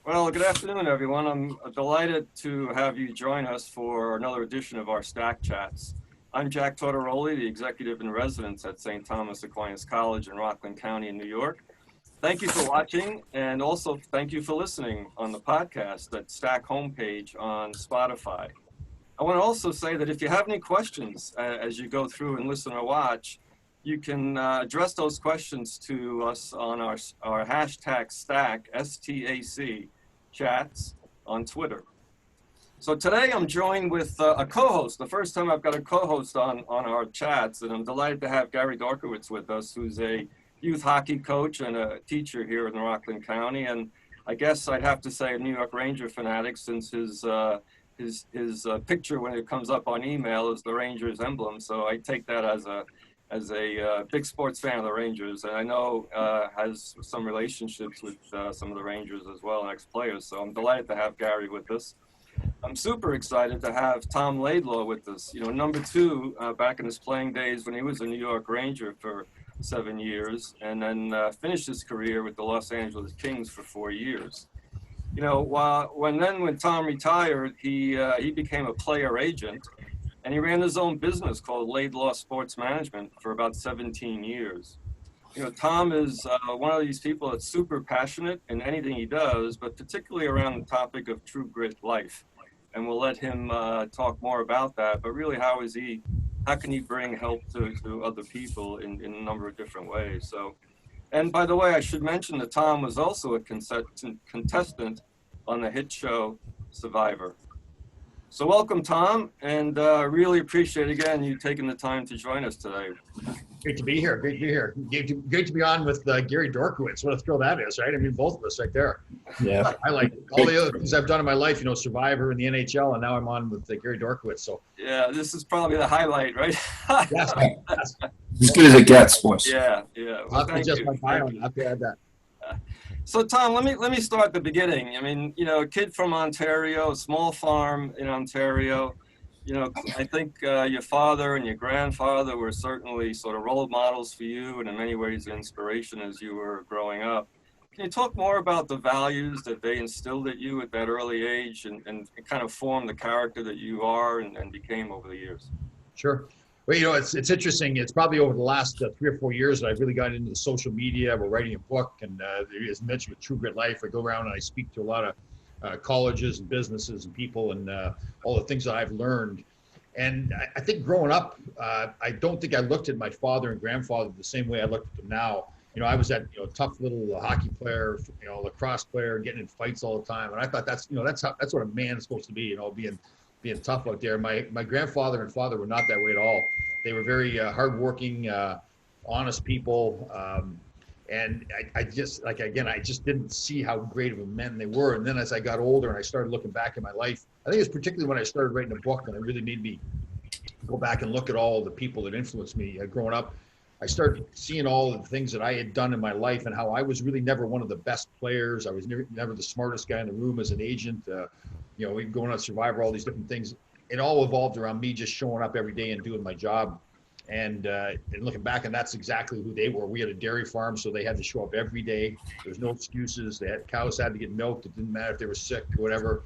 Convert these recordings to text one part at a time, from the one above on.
Well, good afternoon, everyone. I'm delighted to have you join us for another edition of our STACchats. I'm Jacques Tortoroli, the executive in residence at St. Thomas Aquinas College in Rockland County in New York. Thank you for watching, and also thank you for listening on the podcast at STACK homepage on Spotify. I want to also say that if you have any questions as you go through and listen or watch, you can address those questions to us on our hashtag STACK, S-T-A-C, chats on Twitter. So today I'm joined with a co-host, the first time I've got a co-host on our chats, and I'm delighted to have Gary Dworkowitz with us, who's a youth hockey coach and a teacher here in Rockland County, and I guess I'd have to say a New York Ranger fanatic, since his picture when it comes up on email is the Rangers emblem, so I take that as a big sports fan of the Rangers, and I know has some relationships with some of the Rangers as well, and ex-players, so I'm delighted to have Gary with us. I'm super excited to have Tom Laidlaw with us. You know, number two back in his playing days when he was a New York Ranger for 7 years, and then finished his career with the Los Angeles Kings for 4 years. You know, when Tom retired, he became a player agent, and he ran his own business called Laidlaw Sports Management for about 17 years. You know, Tom is one of these people that's super passionate in anything he does, but particularly around the topic of true grit life. And we'll let him talk more about that. But really, how can he bring help to other people in a number of different ways? So, and by the way, I should mention that Tom was also a contestant on the hit show Survivor. So welcome, Tom, and really appreciate, again, you taking the time to join us today. Great to be here. Great to be here. Great to be on with Gary Dworkowitz. What a thrill that is, right? I mean, both of us right there. Yeah. I like all the other things I've done in my life, you know, Survivor and the NHL, and now I'm on with Gary Dworkowitz. So yeah, this is probably the highlight, right? yes. As good as it gets, boys. Yeah. Well, I'll just my bio. I have to add that. So Tom, let me start at the beginning. I mean, you know, a kid from Ontario, a small farm in Ontario. You know, I think your father and your grandfather were certainly sort of role models for you, and in many ways an inspiration as you were growing up. Can you talk more about the values that they instilled at you at that early age, and kind of form the character that you are and became over the years? Sure. Well, you know, it's interesting. It's probably over the last 3 or 4 years that I've really gotten into the social media. We're writing a book, and as mentioned with True Grit Life, I go around and I speak to a lot of colleges and businesses and people, and all the things that I've learned. And I think growing up, I don't think I looked at my father and grandfather the same way I look at them now. You know, I was that tough little hockey player, lacrosse player, getting in fights all the time, and I thought that's what a man is supposed to be, being tough out there. My grandfather and father were not that way at all. They were very hardworking, honest people. And I just didn't see how great of a men they were. And then as I got older and I started looking back at my life, I think it was particularly when I started writing a book that it really made me go back and look at all the people that influenced me growing up. I started seeing all the things that I had done in my life and how I was really never one of the best players. I was never the smartest guy in the room as an agent. We going on Survivor, all these different things. It all evolved around me just showing up every day and doing my job. And looking back, and that's exactly who they were. We had a dairy farm, so they had to show up every day. There was no excuses. Cows had to get milked. It didn't matter if they were sick or whatever.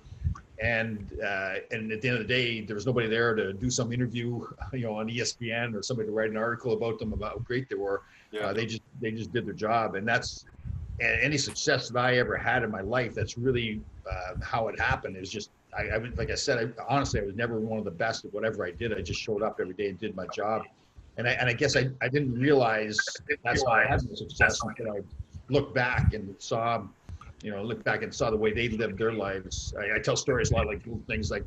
And at the end of the day, there was nobody there to do some interview, on ESPN, or somebody to write an article about them, about how great they were. Yeah. They just did their job, and that's any success that I ever had in my life. That's really how it happened. It was just like I said, honestly, I was never one of the best at whatever I did. I just showed up every day and did my job. And I guess I didn't realize that's how I had my success until I looked back and saw the way they lived their lives. I tell stories a lot, like little things like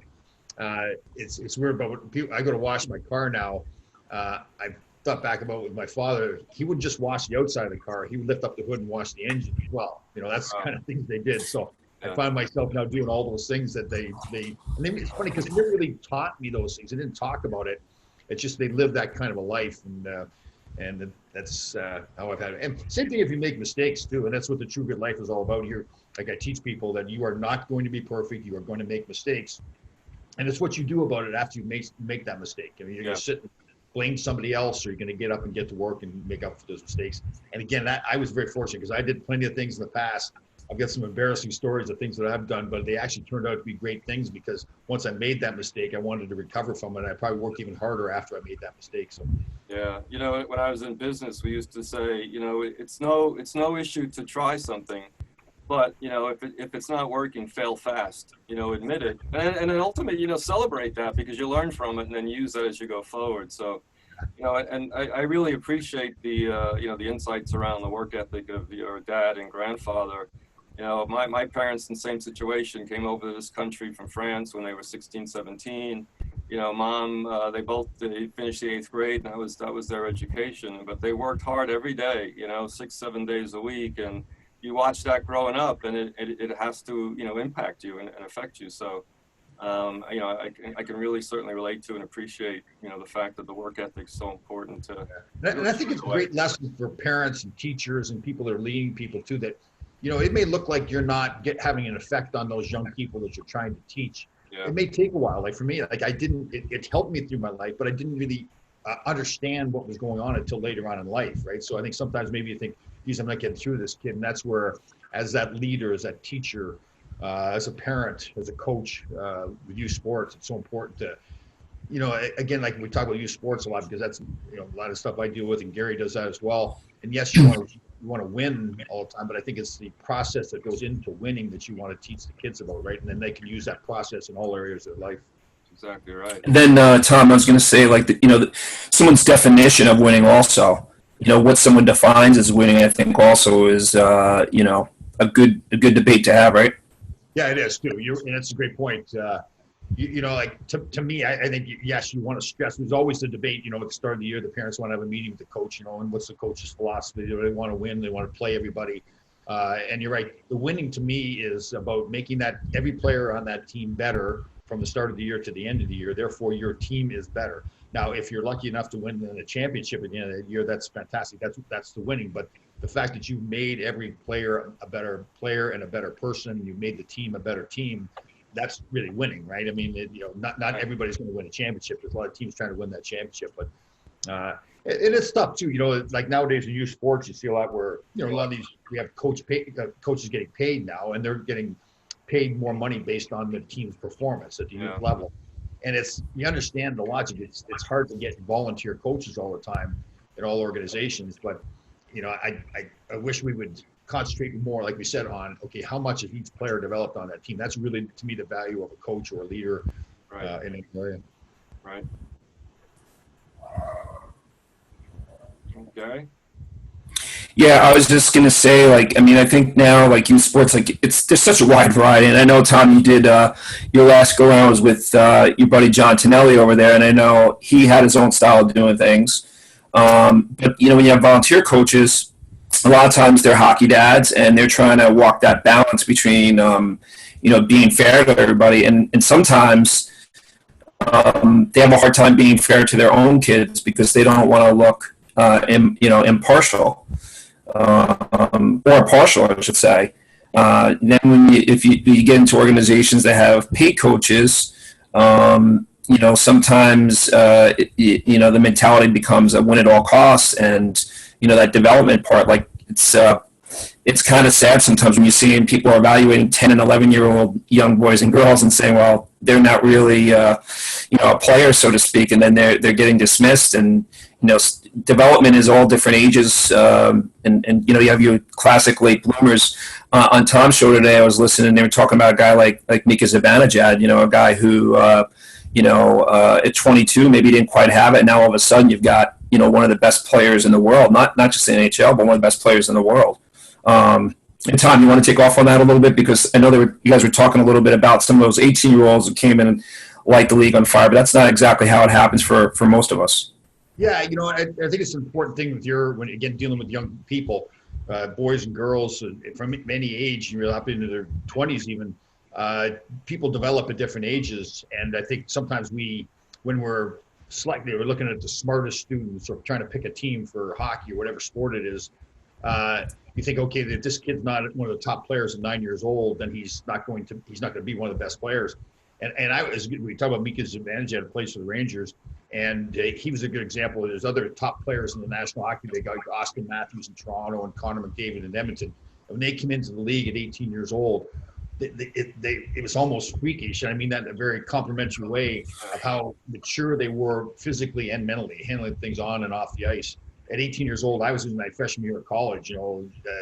it's weird, but when I go to wash my car now. I thought back about with my father. He wouldn't just wash the outside of the car. He would lift up the hood and wash the engine as well. That's the kind of things they did. So I find myself now doing all those things that they it's funny because they never really taught me those things. They didn't talk about it. It's just they live that kind of a life, and that's how I've had it. And same thing if you make mistakes too, and that's what the True Grit Life is all about here. Like I teach people that you are not going to be perfect. You are going to make mistakes, and it's what you do about it after you make that mistake. I mean, you're going to sit and blame somebody else, or you're going to get up and get to work and make up for those mistakes. And again, I was very fortunate because I did plenty of things in the past I've got some embarrassing stories of things that I've done, but they actually turned out to be great things because once I made that mistake, I wanted to recover from it. And I probably worked even harder after I made that mistake. So Yeah, you know, when I was in business, we used to say, you know, it's no issue to try something, but you know, if it's not working, fail fast. You know, admit it, and then ultimately, you know, celebrate that because you learn from it, and then use that as you go forward. So, you know, and I really appreciate the you know, the insights around the work ethic of your dad and grandfather. You know, my parents in the same situation came over to this country from France when they were 16, 17. You know, mom, they finished the 8th grade, and that was their education. But they worked hard every day, you know, 6, 7 days a week. And you watch that growing up, and it has to, you know, impact you and affect you. So, you know, I can really certainly relate to and appreciate, you know, the fact that the work ethic is so important to. and I think it's a great lesson for parents and teachers and people that are leading people too, that, you know, it may look like you're not having an effect on those young people that you're trying to teach. Yeah. It may take a while. Like for me, like it helped me through my life, but I didn't really understand what was going on until later on in life, right? So I think sometimes maybe you think, geez, I'm not getting through this, kid. And that's where, as that leader, as that teacher, as a parent, as a coach, with youth sports, it's so important to, you know, again, like we talk about youth sports a lot because that's, you know, a lot of stuff I deal with, and Gary does that as well. And yes, you want to win all the time, but I think it's the process that goes into winning that you want to teach the kids about, right? And then they can use that process in all areas of their life. Exactly right. And then, Tom, I was going to say, like, you know, someone's definition of winning also, you know, what someone defines as winning, I think also is, you know, a good debate to have, right? Yeah, it is too. And that's a great point. You know, like to me, I think, yes, you want to stress. There's always the debate, you know, at the start of the year, the parents want to have a meeting with the coach, you know, and what's the coach's philosophy? Do they want to win? They want to play everybody. And you're right. The winning to me is about making that every player on that team better from the start of the year to the end of the year. Therefore, your team is better. Now, if you're lucky enough to win the championship at the end of the year, that's fantastic. That's the winning. But the fact that you made every player a better player and a better person, you made the team a better team, that's really winning, right? I mean, you know, not everybody's going to win a championship. There's a lot of teams trying to win that championship, but it is tough too. You know, like nowadays in youth sports, you see a lot where, you know, a lot of these, we have coaches getting paid now, and they're getting paid more money based on the team's performance at the youth level. And you understand the logic. It's hard to get volunteer coaches all the time in all organizations, but you know, I wish we would concentrate more, like we said, on, okay, how much has each player developed on that team? That's really, to me, the value of a coach or a leader in an area. Right. Okay. Yeah, I was just gonna say, like, I mean, I think now, like, in sports, like, there's such a wide variety. And I know, Tom, you did your last go around was with your buddy John Tonelli over there, and I know he had his own style of doing things. But you know, when you have volunteer coaches, a lot of times they're hockey dads, and they're trying to walk that balance between, you know, being fair to everybody, and sometimes they have a hard time being fair to their own kids because they don't want to look, impartial. Or partial, I should say. Then if you get into organizations that have paid coaches, you know, sometimes, you know, the mentality becomes a win at all costs, and, you know, that development part, like, it's kind of sad sometimes when you're seeing people are evaluating 10 and 11-year-old young boys and girls and saying, well, they're not really, you know, a player, so to speak, and then they're getting dismissed. And, you know, development is all different ages, and you know, you have your classic late bloomers. On Tom's show today, I was listening, and they were talking about a guy like Mika Zibanejad, you know, a guy who, you know, at 22 maybe didn't quite have it. Now all of a sudden you've got, you know, one of the best players in the world, not just in the NHL, but one of the best players in the world. And Tom, you want to take off on that a little bit, because I know you guys were talking a little bit about some of those 18-year-olds who came in and light the league on fire, but that's not exactly how it happens for most of us. Yeah, you know, I think it's an important thing when again dealing with young people, boys and girls from any age, you know, up into their 20s even. People develop at different ages, and I think sometimes when we're looking at the smartest students or trying to pick a team for hockey or whatever sport it is. You think, okay, if this kid's not one of the top players at 9 years old, then he's not going to be one of the best players. And we talk about Mika Zibanejad, who plays for the Rangers, and he was a good example. There's other top players in the National Hockey League, like Austin Matthews in Toronto and Connor McDavid in Edmonton. when they come into the league at 18 years old, it was almost freakish. And I mean that in a very complimentary way of how mature they were physically and mentally, handling things on and off the ice. At 18 years old, I was in my freshman year of college,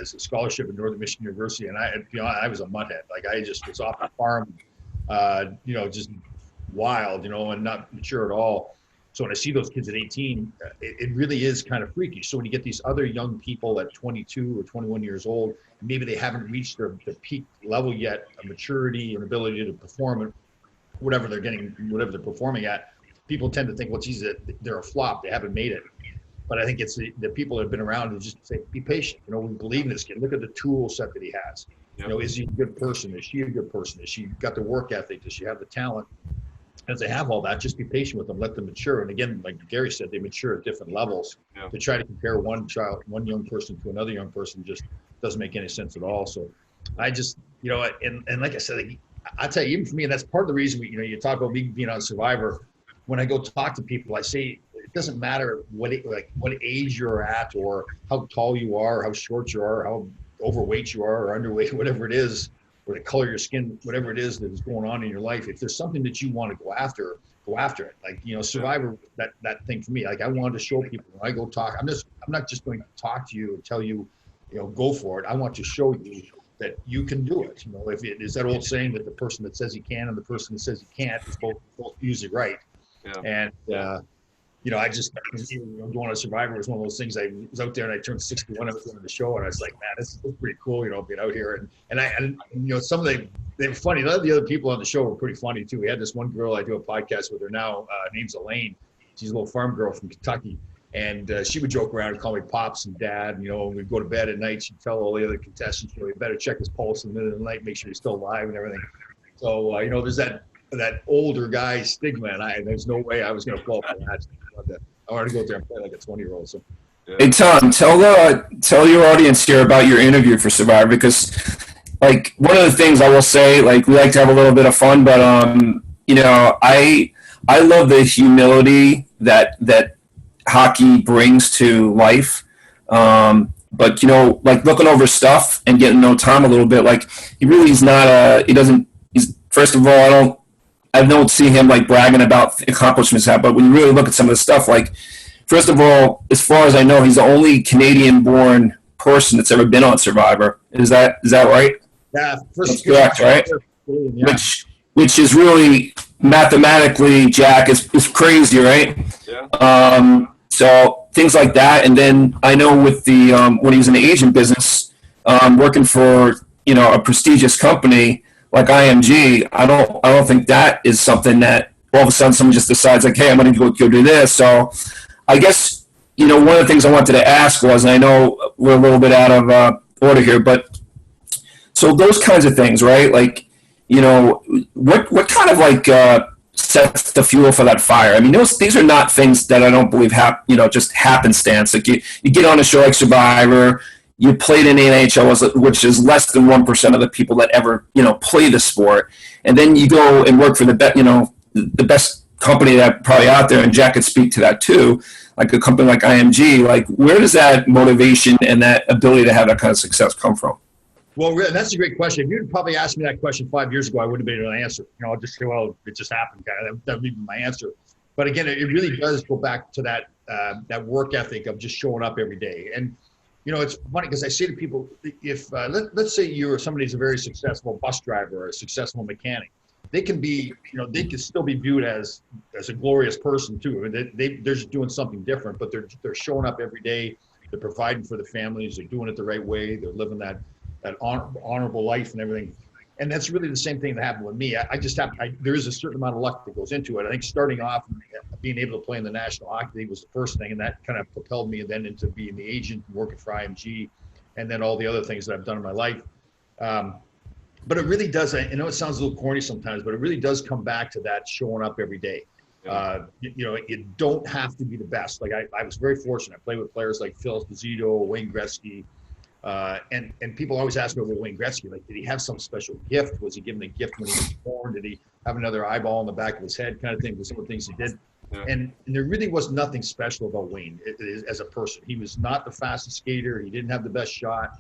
as a scholarship at Northern Michigan University, and I was a mutthead. Like I just was off the farm, just wild, and not mature at all. So when I see those kids at 18, it really is kind of freaky. So when you get these other young people at 22 or 21 years old, maybe they haven't reached their peak level yet of maturity and ability to perform at whatever they're performing at, people tend to think, well, geez, they're a flop. They haven't made it. But I think it's the people that have been around who just say, be patient. We believe in this kid. Look at the tool set that he has. Yep. Is he a good person? Is she a good person? Is she got the work ethic? Does she have the talent? As they have all that, just be patient with them, let them mature. And again, like Gary said, they mature at different levels. Yep. To try to compare one young person to another young person just doesn't make any sense at all. So I just, and like I said, I tell you, even for me, and that's part of the reason you talk about me being on Survivor. When I go talk to people, I say, it doesn't matter what age you're at or how tall you are, how short you are, how overweight you are or underweight, whatever it is, or the color of your skin, whatever it is that is going on in your life. If there's something that you want to go after it. Like, Survivor, that thing for me, like I wanted to show people when I go talk, I'm not just going to talk to you and tell you, go for it. I want to show you that you can do it. If it is that old saying that the person that says he can and the person that says he can't is both usually right. Yeah. And, I just, going on Survivor was one of those things. I was out there and I turned 61. I was doing the show and I was like, man, this is pretty cool, being out here. And some of they were funny. A lot of the other people on the show were pretty funny too. We had this one girl I do a podcast with her now. Her name's Elaine. She's a little farm girl from Kentucky. And she would joke around and call me Pops and Dad. When we'd go to bed at night, she'd tell all the other contestants, you better check his pulse in the middle of the night, make sure he's still alive and everything. So, there's that older guy stigma, and there's no way I was going to fall for that. I wanted to go out there and play like a 20-year-old. So. Yeah. Hey Tom, tell your audience here about your interview for Survivor, because like one of the things I will say, like we like to have a little bit of fun, but I love the humility that hockey brings to life. But like looking over stuff and getting to know Tom a little bit, like he really is not first of all, I don't see him like bragging about the accomplishments, but when you really look at some of the stuff, like first of all, as far as I know, he's the only Canadian-born person that's ever been on Survivor. Is that right? Yeah, that's correct, right? Yeah. Which is really mathematically, Jack, is crazy, right? Yeah. So things like that, and then I know with the when he was in the agent business, working for a prestigious company like IMG, I don't think that is something that all of a sudden someone just decides like, hey, I'm going to go do this. So I guess, one of the things I wanted to ask was, and I know we're a little bit out of order here, but so those kinds of things, right? Like, what kind of like sets the fuel for that fire? I mean, these are not things that I don't believe just happenstance. Like you get on a show like Survivor, you played in the NHL, which is less than 1% of the people that ever, play the sport. And then you go and work for the best company that probably out there, and Jack could speak to that too, like a company like IMG. Like, where does that motivation and that ability to have that kind of success come from? Well, that's a great question. If you'd probably asked me that question 5 years ago, I wouldn't have been able to answer. I'll just say, well, it just happened. That would be my answer. But again, it really does go back to that work ethic of just showing up every day. And it's funny because I say to people, if let's say you're somebody who's a very successful bus driver or a successful mechanic, they can be, they can still be viewed as a glorious person too. I mean, they're just doing something different, but they're showing up every day. They're providing for the families. They're doing it the right way. They're living that honorable life and everything. And that's really the same thing that happened with me. There is a certain amount of luck that goes into it. I think starting off, being able to play in the National Hockey League was the first thing, and that kind of propelled me then into being the agent, working for IMG, and then all the other things that I've done in my life. But it really does, I know it sounds a little corny sometimes, but it really does come back to that showing up every day. You don't have to be the best. Like I was very fortunate. I played with players like Phil Esposito, Wayne Gretzky, and people always ask me about Wayne Gretzky, like, did he have some special gift? Was he given a gift when he was born? Did he have another eyeball in the back of his head kind of thing? With some of the things he did. Yeah. And there really was nothing special about Wayne as a person. He was not the fastest skater. He didn't have the best shot.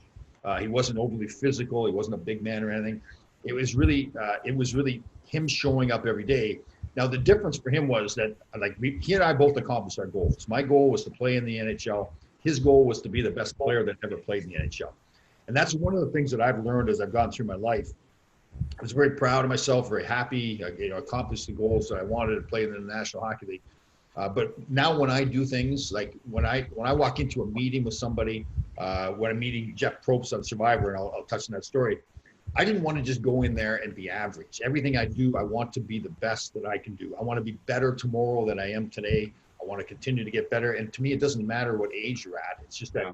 He wasn't overly physical. He wasn't a big man or anything. It was really him showing up every day. Now, the difference for him was that, like, he and I both accomplished our goals. My goal was to play in the NHL. His goal was to be the best player that ever played in the NHL. And that's one of the things that I've learned as I've gone through my life. I was very proud of myself, very happy, accomplished the goals that I wanted to play in the National Hockey League. But now when I do things, like when I walk into a meeting with somebody, when I'm meeting Jeff Probst on Survivor, and I'll touch on that story, I didn't want to just go in there and be average. Everything I do, I want to be the best that I can do. I want to be better tomorrow than I am today. I want to continue to get better. And to me, it doesn't matter what age you're at. It's just that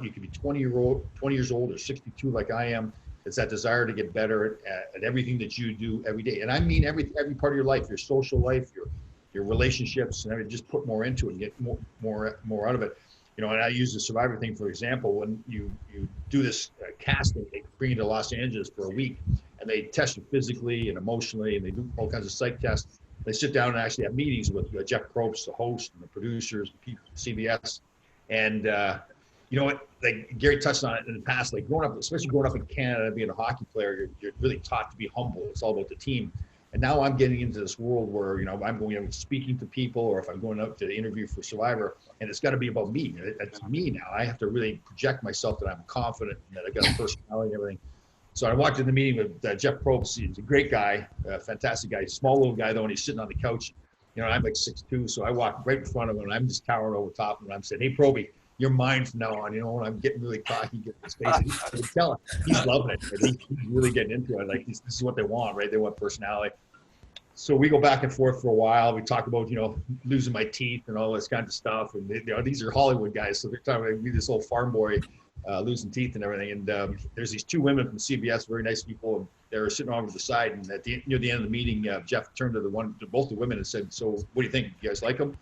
you can be 20 years old or 62 like I am. It's that desire to get better at everything that you do every day. And I mean every part of your life, your social life, your relationships, and just put more into it and get more out of it. And I use the Survivor thing, for example, when you do this casting, they bring you to Los Angeles for a week, and they test you physically and emotionally, and they do all kinds of psych tests. They sit down and actually have meetings with Jeff Probst, the host, and the producers, the people, CBS. And you know what, like Gary touched on it in the past, like especially growing up in Canada, being a hockey player, you're really taught to be humble. It's all about the team. And now I'm getting into this world where, I'm going out and speaking to people, or if I'm going out to the interview for Survivor, and it's got to be about me. It's me now. I have to really project myself that I'm confident and that I've got a personality and everything. So I walked in the meeting with Jeff Probst. He's a great guy, a fantastic guy, small little guy though, and he's sitting on the couch. I'm like 6'2", so I walk right in front of him, and I'm just towering over top of him. I'm saying, "Hey, Proby, you're mine from now on." And I'm getting really cocky, getting his face. I can tell he's loving it. He's really getting into it. Like, this is what they want, right? They want personality. So we go back and forth for a while. We talk about, losing my teeth and all this kind of stuff. And these are Hollywood guys, so they're talking about me, this old farm boy, losing teeth and everything. And there's these two women from CBS, very nice people, and they were sitting over to the side. And near the end of the meeting, Jeff turned to both the women and said, "So what do you think? You guys like him?"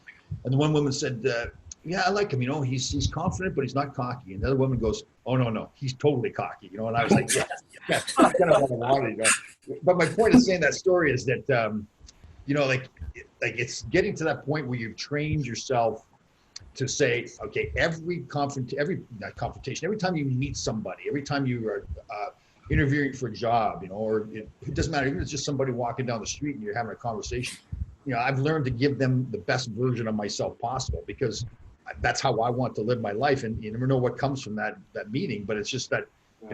And the one woman said, "Yeah, I like him. He's confident, but he's not cocky." And the other woman goes, "Oh, no, he's totally cocky." And I was like, "Yeah, that's kind of what I wanted." But my point of saying that story is that, like it's getting to that point where you've trained yourself to say, okay, every confrontation, every time you meet somebody, every time you are interviewing for a job, or it doesn't matter, even if it's just somebody walking down the street and you're having a conversation, I've learned to give them the best version of myself possible, because that's how I want to live my life. And you never know what comes from that meeting, but it's just that,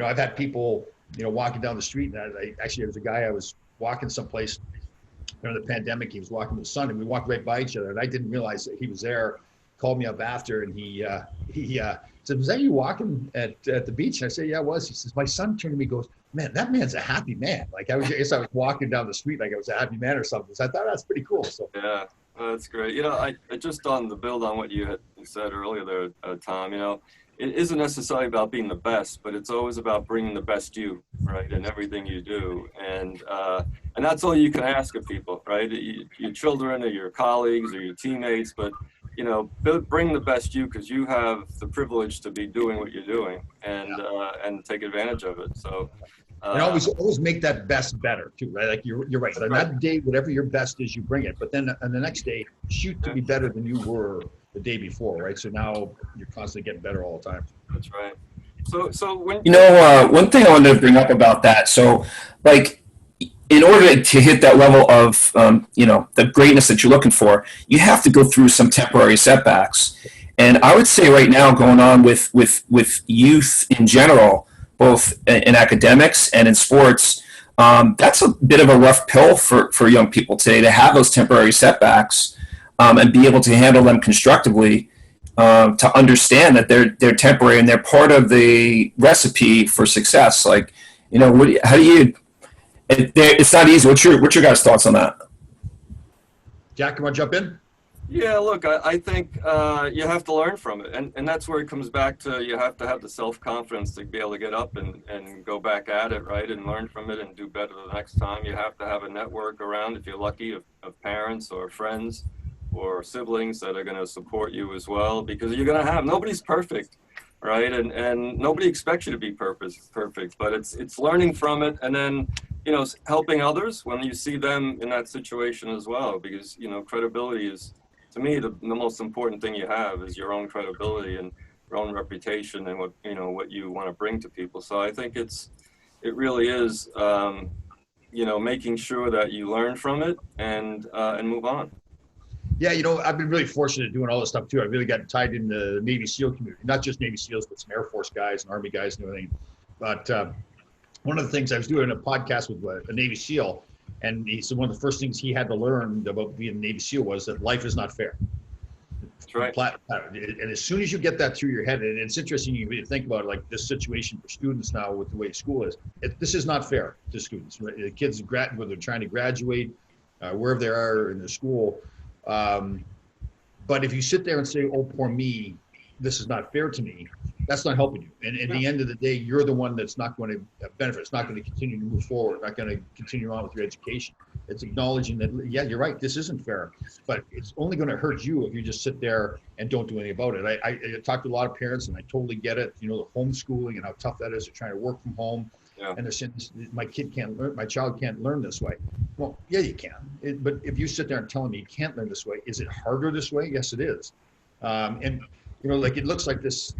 I've had people, walking down the street, and there was a guy I was walking someplace during the pandemic. He was walking with his son, and we walked right by each other, and I didn't realize that he was there. Called me up after, and he said, "Was that you walking at the beach?" And I said, "Yeah, it was." He says, "My son turned to me and goes, man, that man's a happy man." Like, I guess I was walking down the street like I was a happy man or something. So I thought that's pretty cool. So yeah, that's great. I just on the build on what you had said earlier there, Tom, it isn't necessarily about being the best, but it's always about bringing the best you, right, in everything you do. And that's all you can ask of people, right? Your children or your colleagues or your teammates, but, bring the best you, because you have the privilege to be doing what you're doing, and take advantage of it. So, and always make that best better too, right? Like you're right. On that day, whatever your best is, you bring it. But then on the next day, shoot to be better than you were the day before, right? So now you're constantly getting better all the time. That's right. So when one thing I wanted to bring up about that. So, like, in order to hit that level of the greatness that you're looking for, you have to go through some temporary setbacks. And I would say right now, going on with youth in general, both in academics and in sports, that's a bit of a rough pill for young people today, to have those temporary setbacks and be able to handle them constructively, to understand that they're temporary and they're part of the recipe for success. Like, how do you? It's not easy. What's your guys' thoughts on that? Jack, you want to jump in? Yeah, look, I think you have to learn from it. And that's where it comes back to, you have to have the self-confidence to be able to get up and go back at it, right, and learn from it and do better the next time. You have to have a network around, if you're lucky, of parents or friends or siblings that are going to support you as well, because you're going to have, nobody's perfect, right, and nobody expects you to be perfect, but it's learning from it, and then helping others when you see them in that situation as well, because credibility is, to me, the most important thing you have is your own credibility. And own reputation and what you want to bring to people. So I think it really is, making sure that you learn from it and move on. Yeah, I've been really fortunate doing all this stuff too. I really got tied in the Navy SEAL community, not just Navy SEALs, but some Air Force guys and Army guys and everything. But one of the things I was doing a podcast with a Navy SEAL, and he said one of the first things he had to learn about being a Navy SEAL was that life is not fair. That's right. And as soon as you get that through your head, and it's interesting you think about it, like this situation for students now with the way school is, this is not fair to students. Right? The kids, whether they're trying to graduate, wherever they are in their school. But if you sit there and say, oh, poor me, this is not fair to me, that's not helping you. And at the end of the day, you're the one that's not going to benefit. It's not going to continue to move forward, not going to continue on with your education. It's acknowledging that, yeah, you're right, this isn't fair, but it's only going to hurt you if you just sit there and don't do anything about it. I talk to a lot of parents, and I totally get it, the homeschooling and how tough that is. They're trying to work from home. Yeah. And they're saying, my child can't learn this way. Well, yeah, you can. But if you sit there and tell me you can't learn this way, is it harder this way? Yes, it is. And it looks like this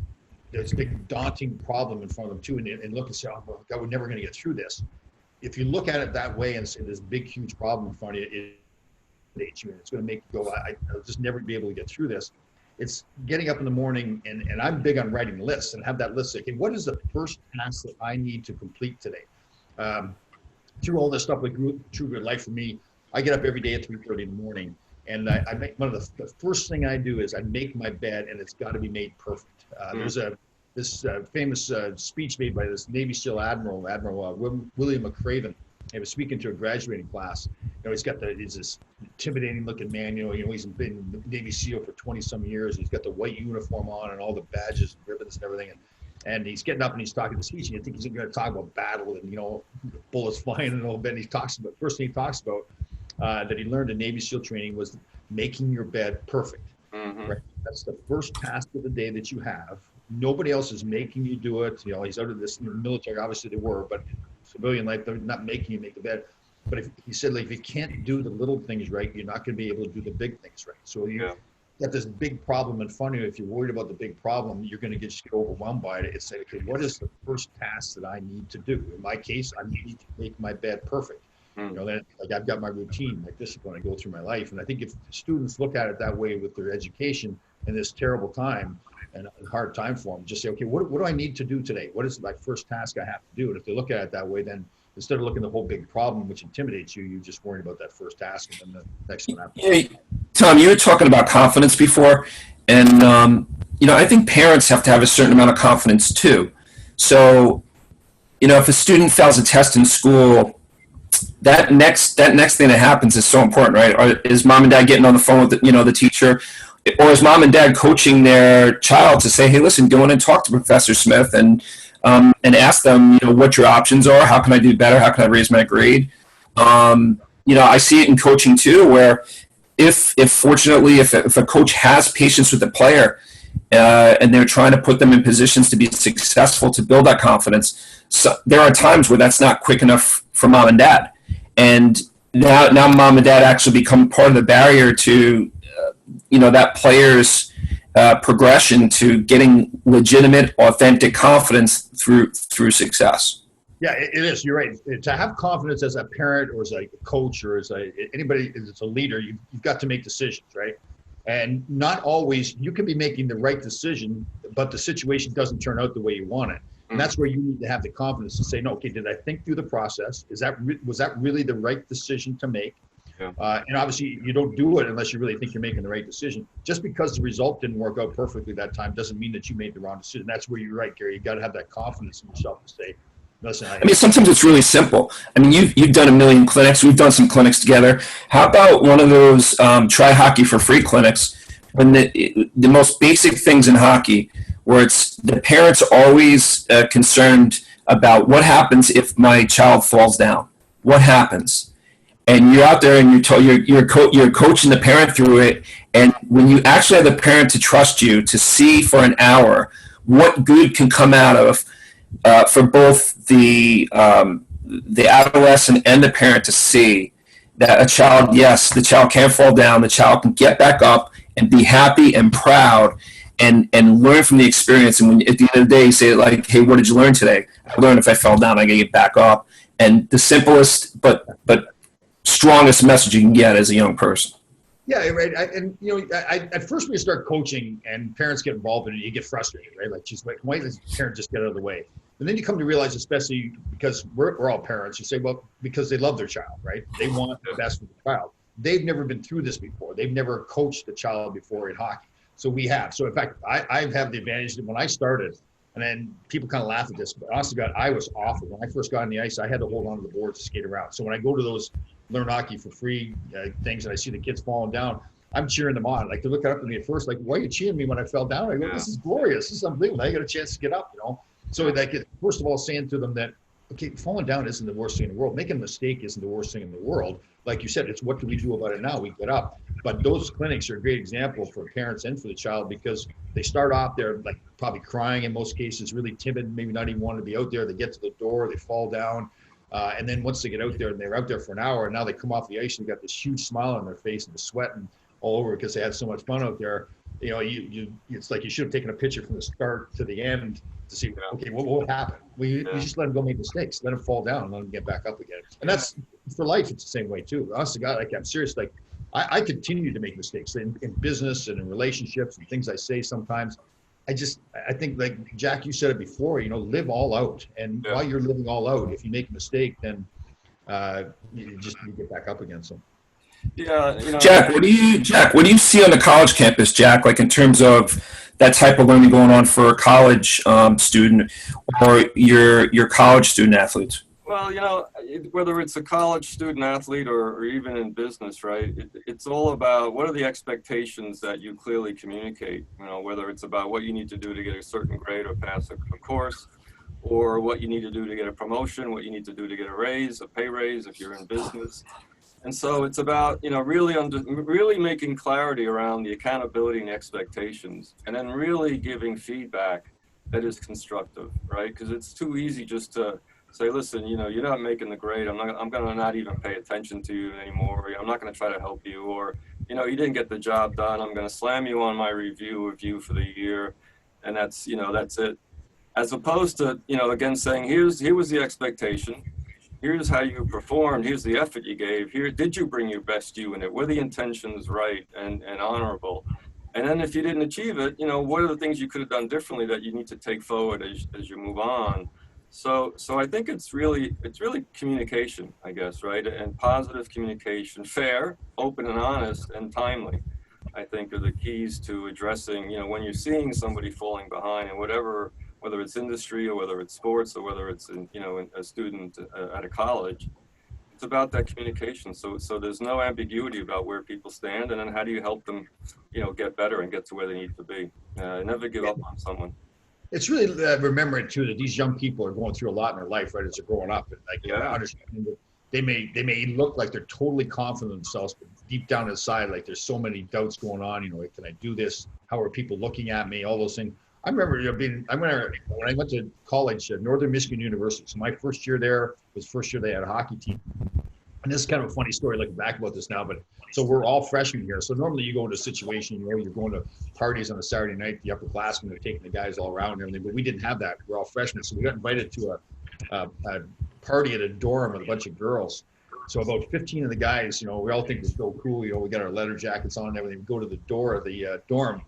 big daunting problem in front of them too, and look and say, oh, well, God, we're never going to get through this. If you look at it that way and say this big, huge problem in front of you, it's going to make you go, I'll just never be able to get through this. It's getting up in the morning, and I'm big on writing lists and have that list say, okay, what is the first task that I need to complete today? Through all this stuff with True Grit Life for me, I get up every day at 3:30 in the morning, and I make one of the first thing I do is I make my bed, and it's got to be made perfect. There's this famous speech made by this Navy SEAL Admiral William McRaven. He was speaking to a graduating class. He's this intimidating looking man. He's been Navy SEAL for 20 some years. He's got the white uniform on and all the badges and ribbons and everything. And he's getting up and he's talking the speech. And you think he's going to talk about battle and bullets flying and all. And he talks about first thing he talks about that he learned in Navy SEAL training was making your bed perfect. Mm-hmm. Right? That's the first task of the day that you have. Nobody else is making you do it. He's out of this military. Obviously they were, but civilian life, they're not making you make the bed. But he said, if you can't do the little things right, you're not going to be able to do the big things right. So you got this big problem in front of you. If you're worried about the big problem, you're going to just get overwhelmed by it. It's say, okay, what is the first task that I need to do? In my case, I need to make my bed perfect. Then I've got my routine, my discipline. I go through my life, and I think if students look at it that way with their education in this terrible time and a hard time for them, just say, okay, what do I need to do today? What is my first task I have to do? And if they look at it that way, then instead of looking at the whole big problem, which intimidates you, you're just worried about that first task, and then the next one happens. Hey, Tom, you were talking about confidence before, and I think parents have to have a certain amount of confidence too. So, if a student fails a test in school, that next thing that happens is so important, right? Is mom and dad getting on the phone with the teacher, or is mom and dad coaching their child to say, hey, listen, go in and talk to Professor Smith and ask them, what your options are. How can I do better? How can I raise my grade? I see it in coaching too, where if fortunately, if a coach has patience with the player and they're trying to put them in positions to be successful, to build that confidence, so there are times where that's not quick enough for mom and dad. And now mom and dad actually become part of the barrier to, that player's progression to getting legitimate, authentic confidence through success. Yeah, it is. You're right. To have confidence as a parent or as a coach or as anybody as a leader, you've got to make decisions, right? And not always, you can be making the right decision, but the situation doesn't turn out the way you want it. And that's where you need to have the confidence to say, no, okay, did I think through the process? Was that really the right decision to make? Yeah. And obviously, you don't do it unless you really think you're making the right decision. Just because the result didn't work out perfectly that time doesn't mean that you made the wrong decision. That's where you're right, Gary. You got to have that confidence in yourself to say, listen. Sometimes it's really simple. You've done a million clinics. We've done some clinics together. How about one of those try hockey for free clinics? When the most basic things in hockey, where it's the parents always concerned about what happens if my child falls down. What happens? And you're out there and you're coaching the parent through it. And when you actually have the parent to trust you to see for an hour what good can come out of for both the adolescent and the parent to see that a child, yes, the child can fall down, the child can get back up and be happy and proud. and learn from the experience. And when, at the end of the day, you say like, hey, what did you learn today? I learned if I fell down, I gotta get back up. And the simplest but strongest message you can get as a young person. Yeah, right. At first when you start coaching and parents get involved in it, you get frustrated, right? Like, geez, why does the parent just get out of the way? And then you come to realize, especially because we're all parents, you say, well, because they love their child, right? They want the best for the child. They've never been through this before. They've never coached a child before in hockey. So we have. So in fact, I have the advantage that when I started, and then people kind of laugh at this, but honestly, God, I was awful. When I first got on the ice, I had to hold on to the boards to skate around. So when I go to those learn hockey for free things and I see the kids falling down, I'm cheering them on. Like, they're looking up at me at first, like, why are you cheering me when I fell down? I go, this is glorious. This is unbelievable. I got a chance to get up, you know? So like, first of all, saying to them that, okay, falling down isn't the worst thing in the world. Making a mistake isn't the worst thing in the world. Like you said, it's what do we do about it now? We get up. But those clinics are a great example for parents and for the child, because they start off there like probably crying in most cases, really timid, maybe not even wanting to be out there. They get to the door, they fall down. And then once they get out there and they're out there for an hour, and now they come off the ice and they got this huge smile on their face and they're sweating all over because they had so much fun out there. You know, it's like you should have taken a picture from the start to the end to see, okay, what happened? You just let them go make mistakes, let them fall down, and let them get back up again. And that's for life. It's the same way too. Honestly, God, like, I'm serious. Like, I continue to make mistakes in business and in relationships and things I say sometimes. I think, like Jack, you said it before, you know, live all out. And while you're living all out, if you make a mistake, then you get back up again. So. Yeah, you know, Jack, what do you see on the college campus, Jack? Like, in terms of that type of learning going on for a college student or your college student athletes? Well, you know, whether it's a college student athlete or even in business, right? It's all about what are the expectations that you clearly communicate. You know, whether it's about what you need to do to get a certain grade or pass a course, or what you need to do to get a promotion, what you need to do to get a raise, a pay raise if you're in business. And so it's about, you know, really making clarity around the accountability and expectations, and then really giving feedback that is constructive, right? Because it's too easy just to say, listen, you know, you're not making the grade. I'm going to not even pay attention to you anymore. I'm not going to try to help you. Or, you know, you didn't get the job done. I'm going to slam you on my review of you for the year. And that's, you know, that's it. As opposed to, you know, again, saying, here was the expectation. Here's how you performed. Here's the effort you gave. Here, did you bring your best you in it? Were the intentions right and honorable? And then if you didn't achieve it, you know, what are the things you could have done differently that you need to take forward as you move on? So I think it's really communication, I guess, right? And positive communication, fair, open and honest, and timely, I think, are the keys to addressing, you know, when you're seeing somebody falling behind and whatever, whether it's industry or whether it's sports or whether it's, a student at a college, it's about that communication. So there's no ambiguity about where people stand, and then how do you help them, you know, get better and get to where they need to be. Never give up on someone. It's really remembering too that these young people are going through a lot in their life, right, as they're growing up, and like understanding that they may look like they're totally confident in themselves, but deep down inside, like there's so many doubts going on. You know, like, can I do this? How are people looking at me? All those things. I remember, you know, when I went to college at Northern Michigan University. So my first year there was first year they had a hockey team. And this is kind of a funny story looking back about this now, but so we're all freshmen here. So normally you go into a situation, you know, you're going to parties on a Saturday night, the upperclassmen are taking the guys all around and everything, but we didn't have that. We're all freshmen. So we got invited to a party at a dorm with a bunch of girls. So about 15 of the guys, you know, we all think we're so cool. You know, we got our leather jackets on and everything. We go to the door of the dorm.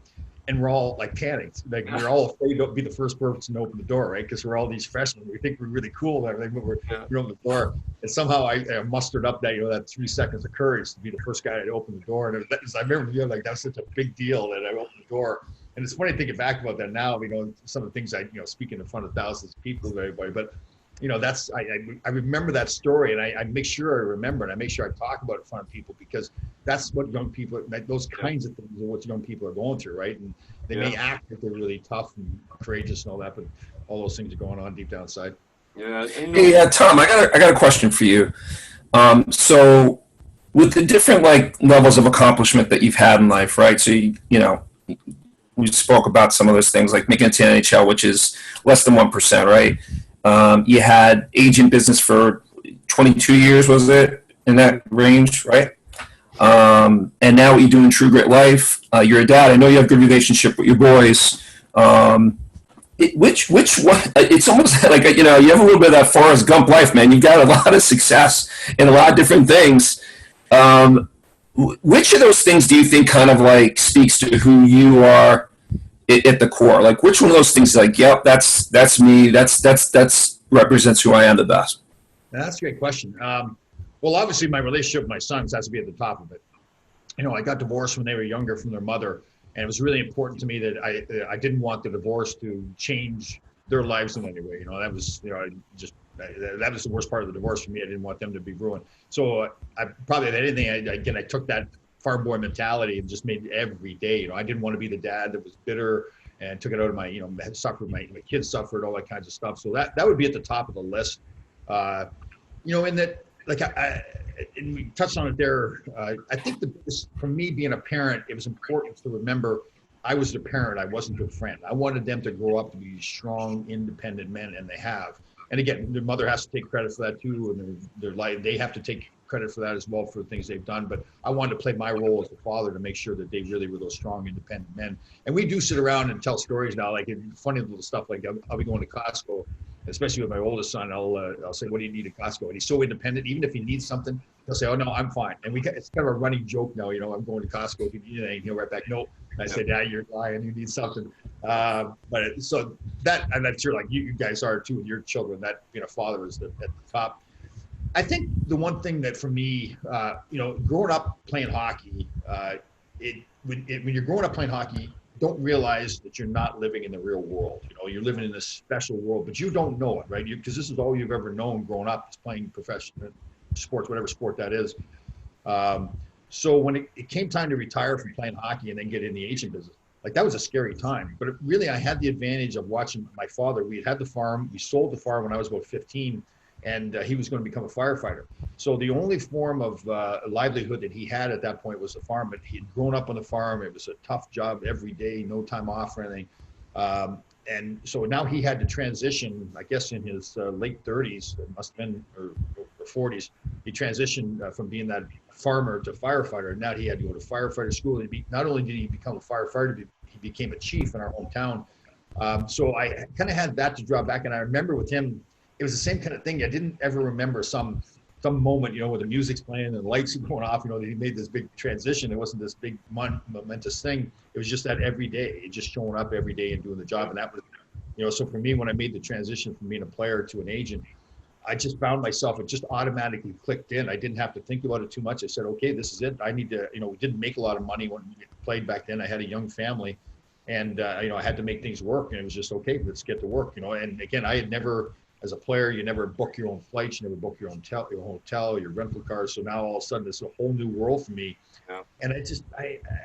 And we're all like panicked. Like, we're all afraid to be the first person to open the door, right? Because we're all these freshmen. We think we're really cool and everything, but we're on the door. And somehow I mustered up that, you know, that 3 seconds of courage to be the first guy to open the door. And I remember feeling like that's such a big deal that I opened the door. And it's funny thinking back about that now, you know, some of the things speaking in front of thousands of people, everybody, but you know, that's, I remember that story, and I make sure I remember it. I make sure I talk about it in front of people, because that's what young people, those kinds of things are what young people are going through, right? And they may act like they're really tough and courageous and all that, but all those things are going on deep down inside. Yeah. Hey, Tom, I got a question for you. So with the different like levels of accomplishment that you've had in life, right? So you know, we spoke about some of those things, like making it to NHL, which is less than 1%, right? You had agent business for 22 years, was it, in that range, right? and now what you do in True Grit Life. You're a dad. I know you have a good relationship with your boys. Which one? It's almost like you have a little bit of that Forrest Gump life, man. You've got a lot of success in a lot of different things. Which of those things do you think kind of like speaks to who you are at the core? Like, which one of those things is like, yep, that's me. That's represents who I am the best. That's a great question. Well, obviously, my relationship with my sons has to be at the top of it. I got divorced when they were younger from their mother, and it was really important to me that I didn't want the divorce to change their lives in any way. That was that was the worst part of the divorce for me. I didn't want them to be ruined. So I probably anything I took that farm boy mentality and just made it every day. I didn't want to be the dad that was bitter and took it out of my suffered my kids suffered, all that kinds of stuff. So that would be at the top of the list. In that, like and we touched on it there. I think for me being a parent, it was important to remember I was their parent. I wasn't their friend. I wanted them to grow up to be strong, independent men, and they have. And again, their mother has to take credit for that too, and their life, they have to take credit for that as well for the things they've done. But I wanted to play my role as a father to make sure that they really were those strong, independent men. And we do sit around and tell stories now, like funny little stuff. Like I'll be going to Costco, especially with my oldest son. I'll say, "What do you need at Costco?" And he's so independent. Even if he needs something, he'll say, "Oh no, I'm fine." And it's kind of a running joke now. I'm going to Costco. If you need anything, he'll write back, "Nope." And I said, "Yeah, you're lying. You need something." So that, and I'm sure like you guys are too with your children. That being a father is at the top. I think the one thing that for me, growing up playing hockey, when you're growing up playing hockey, don't realize that you're not living in the real world. You're living in this special world, but you don't know it, right? Because this is all you've ever known growing up is playing professional sports, whatever sport that is. So when it came time to retire from playing hockey and then get in the agent business, like that was a scary time. But really, I had the advantage of watching my father. We had the farm. We sold the farm when I was about 15. And he was going to become a firefighter. So the only form of livelihood that he had at that point was the farm. But he had grown up on the farm. It was a tough job every day, no time off or anything. And so now he had to transition, I guess in his late 30s, it must have been, or 40s, he transitioned from being that farmer to firefighter. And now he had to go to firefighter school. Not only did he become a firefighter, he became a chief in our hometown. So I kind of had that to draw back. And I remember with him, it was the same kind of thing. I didn't ever remember some moment, where the music's playing and the lights are going off, that he made this big transition. It wasn't this big momentous thing. It was just that every day, just showing up every day and doing the job. And that was, so for me, when I made the transition from being a player to an agent, I just found myself, it just automatically clicked in. I didn't have to think about it too much. I said, okay, this is it. I need to, we didn't make a lot of money when we played back then. I had a young family and, I had to make things work, and it was just, okay, let's get to work, and again, I had never, as a player, you never book your own flights, you never book your own hotel, your rental cars. So now all of a sudden, it's a whole new world for me. Yeah. And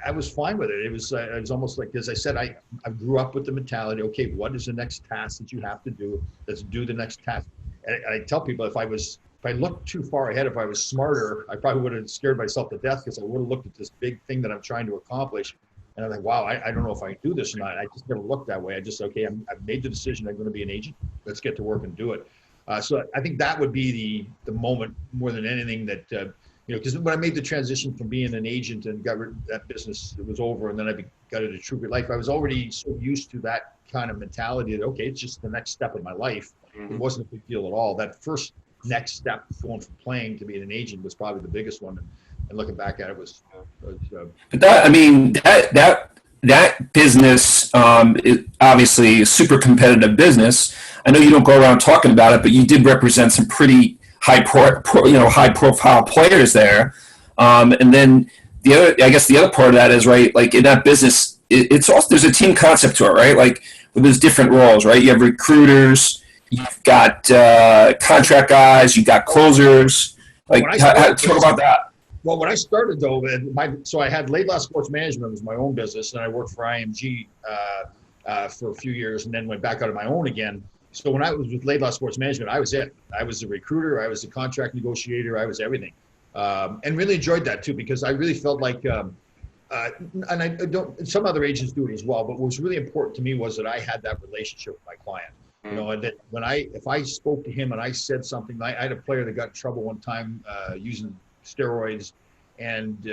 I was fine with it. It was almost like, as I said, I grew up with the mentality, okay, what is the next task that you have to do? Let's do the next task. And I tell people, if I looked too far ahead, if I was smarter, I probably would have scared myself to death because I would have looked at this big thing that I'm trying to accomplish. And I'm like, wow, I don't know if I can do this or not. I just never looked that way. I just, okay, I've made the decision. I'm going to be an agent. Let's get to work and do it. So I think that would be the moment more than anything that, because when I made the transition from being an agent and got that business, it was over. And then I got into True Grit Life. I was already so used to that kind of mentality that, okay, it's just the next step in my life. Mm-hmm. It wasn't a big deal at all. That first next step going from playing to being an agent was probably the biggest one. And looking back at it was but that business is obviously a super competitive business. I know you don't go around talking about it, but you did represent some pretty high profile players there. And then the other part of that is, right, like in that business, it's also, there's a team concept to it, right? Like there's different roles, right? You have recruiters, you've got contract guys, you've got closers. Like talk about that. Well, when I started though, so I had Laidlaw Sports Management was my own business, and I worked for IMG for a few years, and then went back out on my own again. So when I was with Laidlaw Sports Management, I was it. I was the recruiter, I was the contract negotiator, I was everything, and really enjoyed that too, because I really felt like, and I don't. Some other agents do it as well, but what was really important to me was that I had that relationship with my client. And that if I spoke to him and I said something, I had a player that got in trouble one time using steroids, And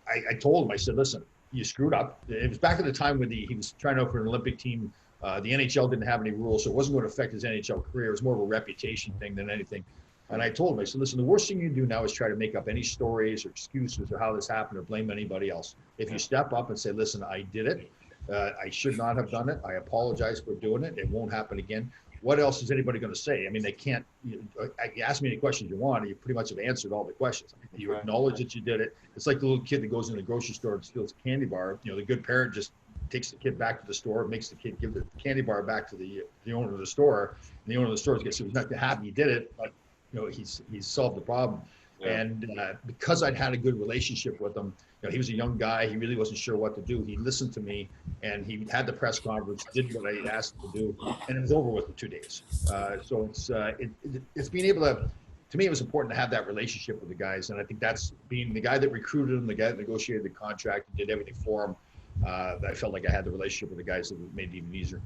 I told him, I said, listen, you screwed up. It was back at the time when he was trying out for an Olympic team. The NHL didn't have any rules, so it wasn't going to affect his NHL career. It was more of a reputation thing than anything. And I told him, I said, listen, the worst thing you can do now is try to make up any stories or excuses or how this happened or blame anybody else. If you step up and say, listen, I did it. I should not have done it. I apologize for doing it. It won't happen again. What else is anybody going to say? I mean, they can't, you ask me any questions you want, and you pretty much have answered all the questions. I mean, you acknowledge that you did it. It's like the little kid that goes in the grocery store and steals a candy bar. You know, the good parent just takes the kid back to the store, makes the kid give the candy bar back to the owner of the store. And the owner of the store gets, so he's not happy he did it, but you know, he's solved the problem. Yeah. And because I'd had a good relationship with him, you know, he was a young guy. He really wasn't sure what to do. He listened to me, and he had the press conference, did what I asked him to do, and it was over with in 2 days. So it's being able to me, it was important to have that relationship with the guys, and I think that's being the guy that recruited him, the guy that negotiated the contract, and did everything for him. I felt like I had the relationship with the guys that made it even easier.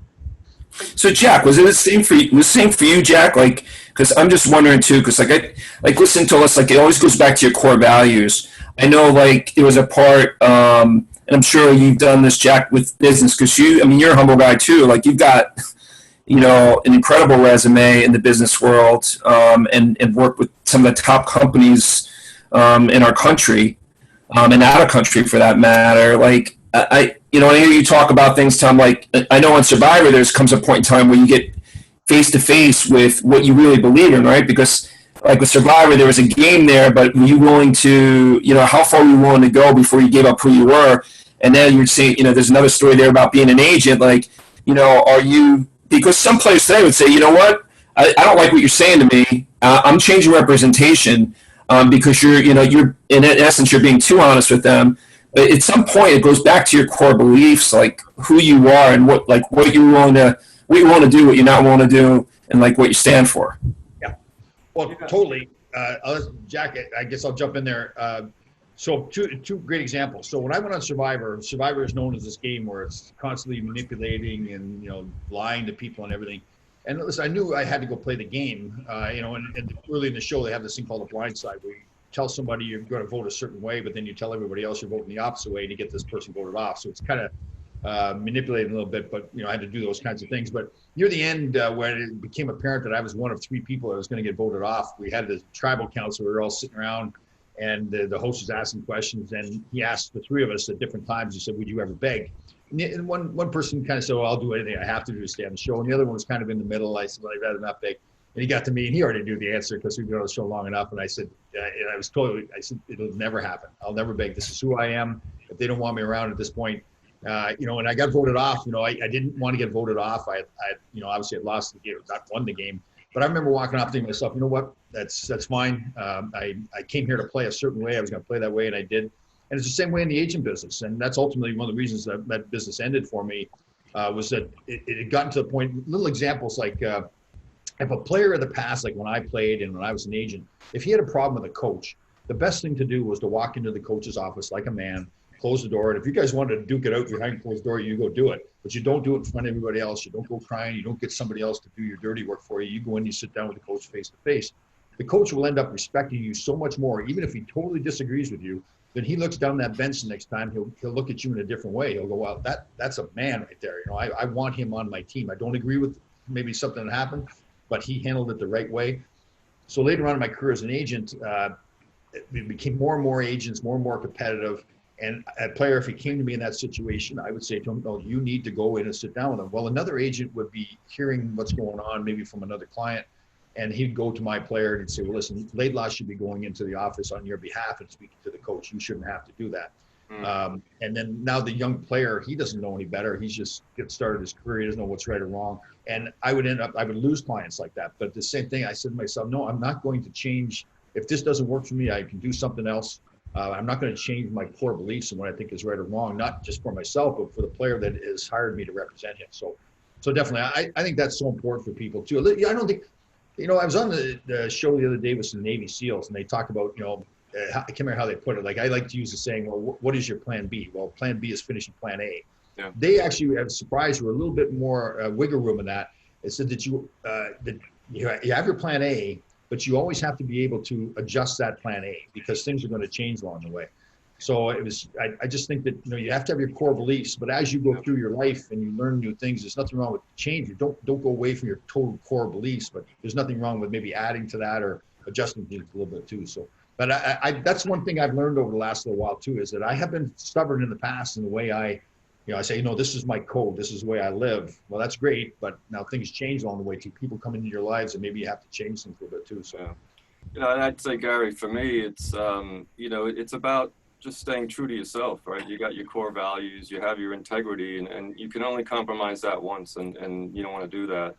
So Jack, was it the same for you? Was the same for you, Jack? Like, because I'm just wondering too, because I listen to us, like it always goes back to your core values. I know, like it was a part, and I'm sure you've done this, Jack, with business, because you're a humble guy too. Like you've got, you know, an incredible resume in the business world, and worked with some of the top companies in our country, and out of country for that matter. Like I hear you talk about things, Tom. Like I know on Survivor, comes a point in time where you get face to face with what you really believe in, right? Because like with Survivor, there was a game there, but were you willing to, you know, how far were you willing to go before you gave up who you were? And then you're saying, you know, there's another story there about being an agent. Like, you know, because some players today would say, you know what, I don't like what you're saying to me. I'm changing representation because you're in essence, you're being too honest with them. But at some point, it goes back to your core beliefs, like who you are and what you're willing to do, what you're not willing to do, and like what you stand for. Yeah, well, totally. Jack, I guess I'll jump in there. So two great examples. So when I went on Survivor is known as this game where it's constantly manipulating and, you know, lying to people and everything. And listen, I knew I had to go play the game. You know, and early in the show, they have this thing called the blind side, where you tell somebody you're going to vote a certain way, but then you tell everybody else you're voting the opposite way to get this person voted off. So it's kind of manipulated a little bit, but, you know, I had to do those kinds of things. But near the end, when it became apparent that I was one of 3 people that was going to get voted off, we had the tribal council. We were all sitting around, and the host was asking questions, and he asked the 3 of us at different times. He said, "Would you ever beg?" And one person kind of said, "Well, I'll do anything I have to do to stay on the show." And the other one was kind of in the middle. I said, "Well, I'd rather not beg." And he got to me, and he already knew the answer because we've been on the show long enough. And I said, I said, "It'll never happen. I'll never beg. This is who I am. If they don't want me around at this point," you know, and I got voted off. You know, I didn't want to get voted off. I you know, obviously I lost the game, not won the game. But I remember walking up thinking to myself, you know what, that's fine. I came here to play a certain way. I was going to play that way, and I did. And it's the same way in the agent business. And that's ultimately one of the reasons that business ended for me, was that it had gotten to the point, little examples like, if a player of the past, like when I played and when I was an agent, if he had a problem with a coach, the best thing to do was to walk into the coach's office like a man, close the door. And if you guys wanted to duke it out behind closed door, you go do it. But you don't do it in front of everybody else. You don't go crying. You don't get somebody else to do your dirty work for you. You go in, you sit down with the coach face to face. The coach will end up respecting you so much more, even if he totally disagrees with you. Then he looks down that bench the next time, he'll look at you in a different way. He'll go, "Well, that's a man right there. You know, I want him on my team. I don't agree with maybe something that happened, but he handled it the right way." So later on in my career as an agent, we became more and more agents, more and more competitive. And a player, if he came to me in that situation, I would say to him, "No, you need to go in and sit down with him." Well, another agent would be hearing what's going on, maybe from another client, and he'd go to my player and he'd say, "Well, listen, Laidlaw should be going into the office on your behalf and speaking to the coach. You shouldn't have to do that." And then now the young player, he doesn't know any better. He's just get started his career. He doesn't know what's right or wrong. And I would lose clients like that. But the same thing, I said to myself, no, I'm not going to change. If this doesn't work for me, I can do something else. I'm not going to change my core beliefs and what I think is right or wrong, not just for myself, but for the player that has hired me to represent him. So definitely, I think that's so important for people too. I don't think, you know, I was on the show the other day with some Navy SEALs, and they talked about, you know, I can't remember how they put it. Like, I like to use the saying, "Well, what is your plan B?" Well, plan B is finishing plan A. Yeah. They actually, have surprised, were a little bit more wiggle room in that. It said that you have your plan A, but you always have to be able to adjust that plan A because things are going to change along the way. So it was, I just think that, you have to have your core beliefs, but as you go through your life and you learn new things, there's nothing wrong with change. You don't go away from your total core beliefs, but there's nothing wrong with maybe adding to that or adjusting things a little bit too. So, but that's one thing I've learned over the last little while too, is that I have been stubborn in the past in the way I say, this is my code. This is the way I live. Well, that's great. But now things change along the way too. People come into your lives and maybe you have to change things a little bit too. So, and I'd say, Gary, for me, it's, it's about just staying true to yourself, right? You got your core values, you have your integrity, and you can only compromise that once, and you don't want to do that.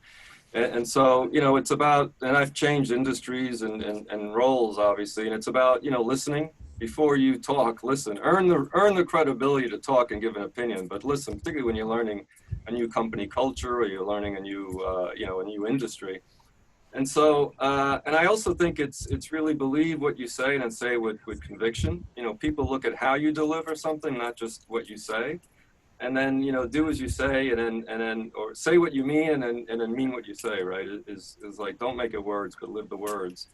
And so, it's about, and I've changed industries and roles, obviously, and it's about, listening. Before you talk, listen, earn the credibility to talk and give an opinion, but listen, particularly when you're learning a new company culture or you're learning a new industry. And so, and I also think it's really believe what you say and say with conviction. People look at how you deliver something, not just what you say, and then, do as you say, and then, or say what you mean and then mean what you say, right? Is like, don't make it words, but live the words.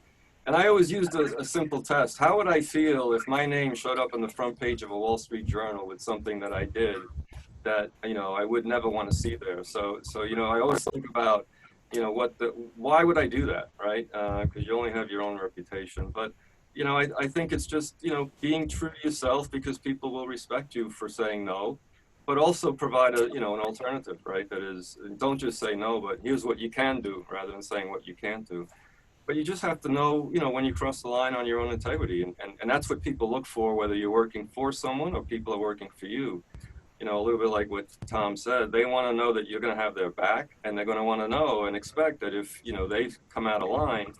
And I always used a simple test. How would I feel if my name showed up on the front page of a Wall Street Journal with something that I did that, I would never want to see there. So, I always think about, why would I do that, right? Because you only have your own reputation. But, I think it's just, being true to yourself, because people will respect you for saying no, but also provide an alternative, right? That is, don't just say no, but here's what you can do rather than saying what you can't do. But you just have to know, when you cross the line on your own integrity. And that's what people look for, whether you're working for someone or people are working for you. A little bit like what Tom said, they want to know that you're going to have their back, and they're going to want to know and expect that if, they come out of line,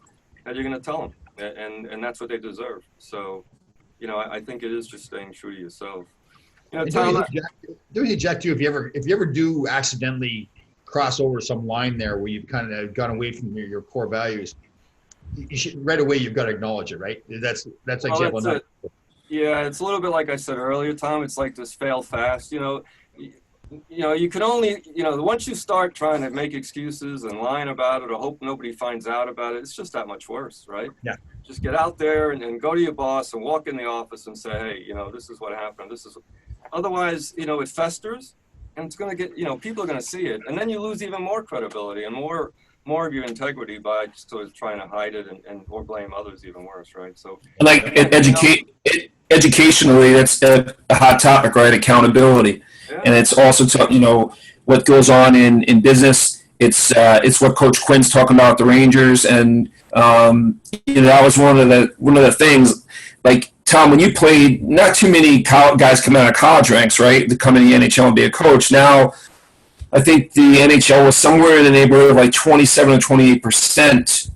that you're going to tell them. And that's what they deserve. So, I think it is just staying true to yourself. Tom, Jack, too, if you ever do accidentally cross over some line there where you've kind of gone away from your core values, you should, right away, you've got to acknowledge it, right? That's example. Yeah, it's a little bit like I said earlier, Tom. It's like this fail fast. You can only, once you start trying to make excuses and lying about it or hope nobody finds out about it, it's just that much worse, right? Yeah. Just get out there and go to your boss and walk in the office and say, hey, this is what happened. Otherwise, it festers, and it's going to get, people are going to see it, and then you lose even more credibility and more of your integrity by just sort of trying to hide it and or blame others even worse, right? So, like, educationally, that's a hot topic, right? Accountability. Yeah. And it's also, what goes on in business. It's what Coach Quinn's talking about the Rangers, and that was one of the things. Like, Tom, when you played, not too many guys come out of college ranks, right, to come in the NHL and be a coach. Now, I think the NHL was somewhere in the neighborhood of like 27 or 28%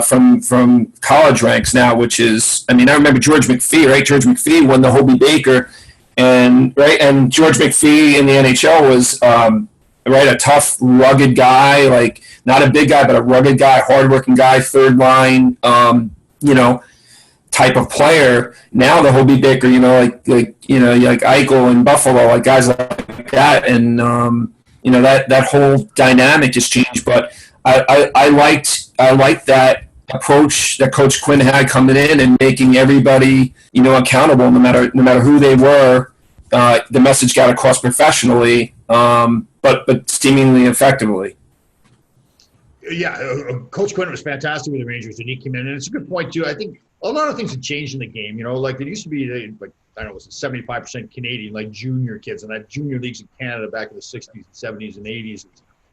from college ranks now, which is, I remember George McPhee, right? George McPhee won the Hobey Baker, and George McPhee in the NHL was a tough, rugged guy, like not a big guy, but a rugged guy, hardworking guy, third line, type of player. Now the Hobey Baker, like Eichel and Buffalo, like guys like that, and that whole dynamic just changed. But I liked that approach that Coach Quinn had coming in and making everybody accountable, no matter who they were. The message got across professionally, but seemingly effectively. Yeah, Coach Quinn was fantastic with the Rangers, and he came in, and it's a good point too. I think a lot of things have changed in the game. Like there used to be, like, I don't know, was it 75% Canadian, like junior kids, and that junior leagues in Canada back in the 60s and 70s and 80s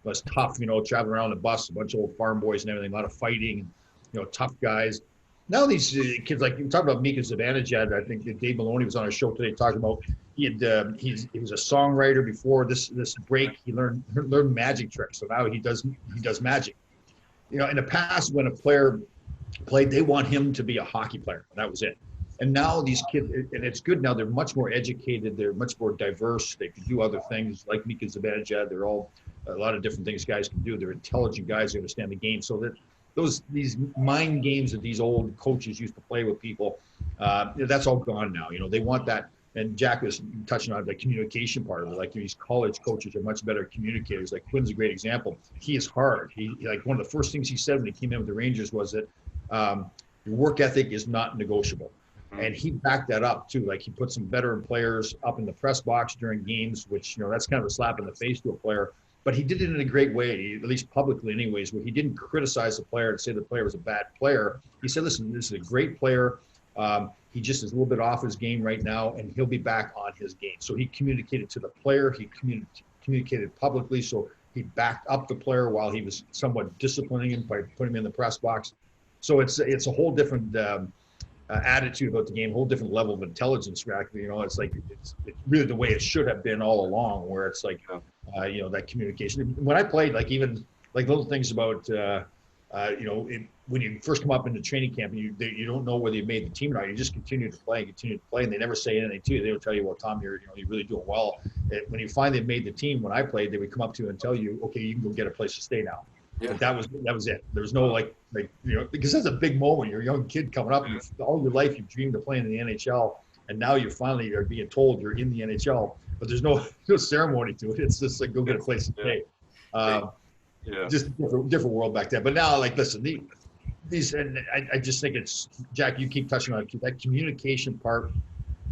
was tough. Traveling around the bus, a bunch of old farm boys and everything, a lot of fighting, and tough guys. Now these kids, like you talk about Mika Zibanejad, I think Dave Maloney was on a show today talking about he was a songwriter before this break. He learned magic tricks, so now he does magic. In the past, when a player played, they want him to be a hockey player, and that was it. And now these kids, and it's good now, they're much more educated, they're much more diverse, they can do other things, like Mika Zibanejad. They're all, a lot of different things guys can do. They're intelligent guys who understand the game. So that these mind games that these old coaches used to play with people, that's all gone now. They want that. And Jack was touching on the communication part of it. Like these college coaches are much better communicators. Like Quinn's a great example. He is hard. He like one of the first things he said when he came in with the Rangers was that your work ethic is not negotiable. And he backed that up too. Like he put some veteran players up in the press box during games, which, that's kind of a slap in the face to a player. But he did it in a great way, at least publicly anyways, where he didn't criticize the player and say the player was a bad player. He said, listen, this is a great player. He just is a little bit off his game right now, and he'll be back on his game. So he communicated to the player. He communicated publicly. So he backed up the player while he was somewhat disciplining him by putting him in the press box. So it's a whole different attitude about the game, a whole different level of intelligence. It's like it's really the way it should have been all along, where it's like that communication. When I played, like even like little things about when you first come up into training camp and you don't know whether you made the team or not, you just continue to play, and they never say anything to you. They will tell you, well, Tom, you're really doing well. When you finally made the team, when I played, they would come up to you and tell you, okay, you can go get a place to stay now. Yeah. But that was it. There's no because that's a big moment. You're a young kid coming up, and all your life you've dreamed of playing in the NHL, and now you finally are being told you're in the NHL. But there's no ceremony to it. It's just like go get a place to stay. Just a different world back then. But now, like, listen, these, and I just think it's, Jack, you keep touching on it, that communication part